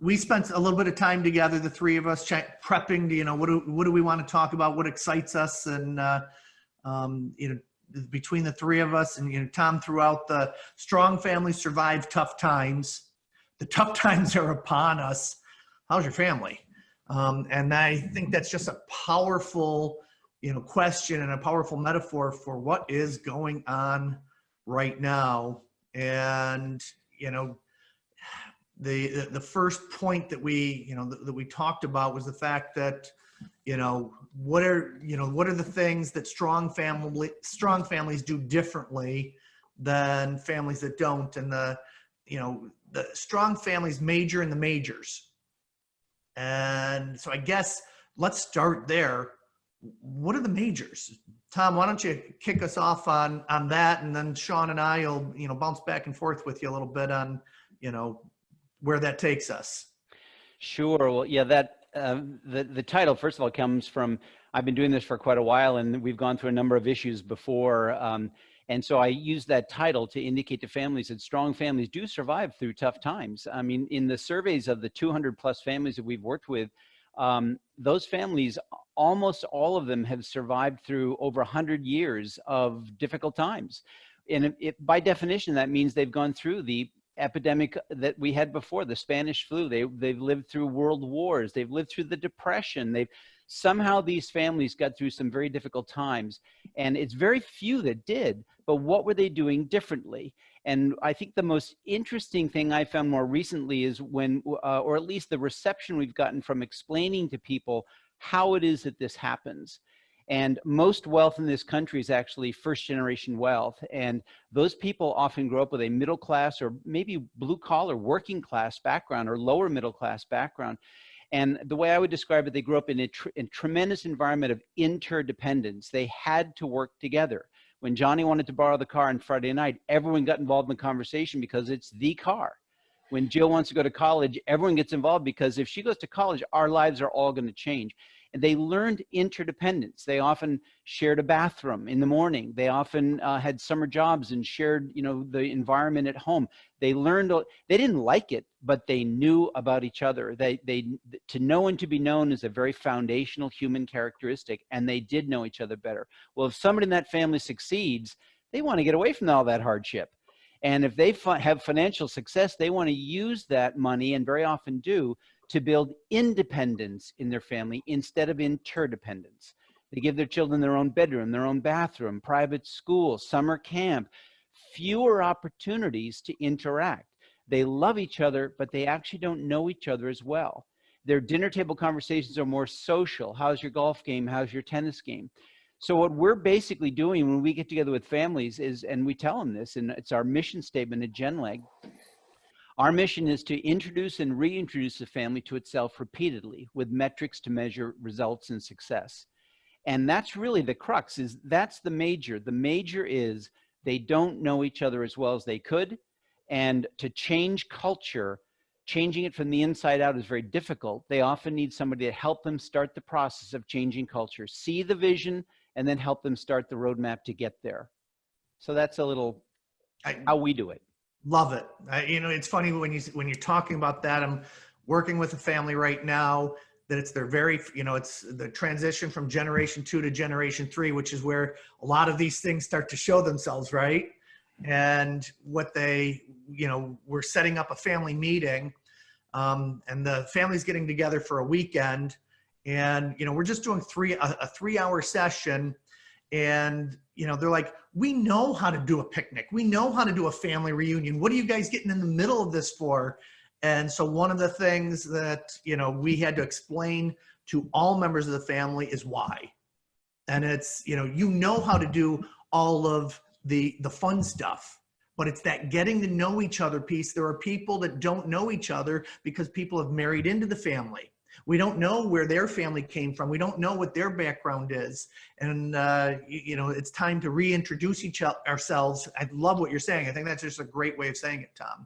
we spent a little bit of time together, the three of us, prepping to, what do we want to talk about, what excites us, and between the three of us, and Tom threw out the strong families survive tough times. The tough times are upon us. How's your family? And I think that's just a powerful, question and a powerful metaphor for what is going on right now. And, the first point that we talked about was the fact that, what are the things that strong families do differently than families that don't? And the strong families major in the majors. And so I guess let's start there. What are the majors? Tom, why don't you kick us off on that, and then Shawn and I will, bounce back and forth with you a little bit on, where that takes us. Sure. Well, yeah, the title, first of all, comes from, I've been doing this for quite a while, and we've gone through a number of issues before. And so I use that title to indicate to families that strong families do survive through tough times. I mean, in the surveys of the 200 plus families that we've worked with, those families, almost all of them have survived through over 100 years of difficult times. And by definition, that means they've gone through the epidemic that we had before, the Spanish flu. They've lived through world wars. They've lived through the Depression. Somehow these families got through some very difficult times, and it's very few that did, but what were they doing differently? And I think the most interesting thing I found more recently is when, or at least the reception we've gotten from explaining to people how it is that this happens. And most wealth in this country is actually first generation wealth. And those people often grow up with a middle class or maybe blue collar working class background or lower middle class background. And the way I would describe it, they grew up in a tremendous environment of interdependence. They had to work together. When Johnny wanted to borrow the car on Friday night, everyone got involved in the conversation because it's the car. When Jill wants to go to college, everyone gets involved because if she goes to college, our lives are all going to change. And they learned interdependence. They often shared a bathroom in the morning. They often had summer jobs and shared, the environment at home. They learned, they didn't like it, but they knew about each other. To know and to be known is a very foundational human characteristic, and they did know each other better. Well, if somebody in that family succeeds, they want to get away from all that hardship. And if they have financial success, they want to use that money, and very often do, to build independence in their family instead of interdependence. They give their children their own bedroom, their own bathroom, private school, summer camp, fewer opportunities to interact. They love each other, but they actually don't know each other as well. Their dinner table conversations are more social. How's your golf game? How's your tennis game? So what we're basically doing when we get together with families is, and we tell them this, and it's our mission statement at GenLeg, our mission is to introduce and reintroduce the family to itself repeatedly with metrics to measure results and success. And that's really the crux, that's the major. The major is they don't know each other as well as they could. And to change culture, changing it from the inside out is very difficult. They often need somebody to help them start the process of changing culture, see the vision, and then help them start the roadmap to get there. So that's a little how we do it. Love it. It's funny when you're talking about that. I'm working with a family right now that it's their it's the transition from generation 2 to generation 3, which is where a lot of these things start to show themselves, right? And what we're setting up a family meeting, and the family's getting together for a weekend, and we're just doing a 3-hour session. And, they're like, we know how to do a picnic. We know how to do a family reunion. What are you guys getting in the middle of this for? And so one of the things that, we had to explain to all members of the family is why. And it's, how to do all of the fun stuff, but it's that getting to know each other piece. There are people that don't know each other because people have married into the family. We don't know where their family came from. We don't know what their background is. And, it's time to reintroduce ourselves. I love what you're saying. I think that's just a great way of saying it, Tom.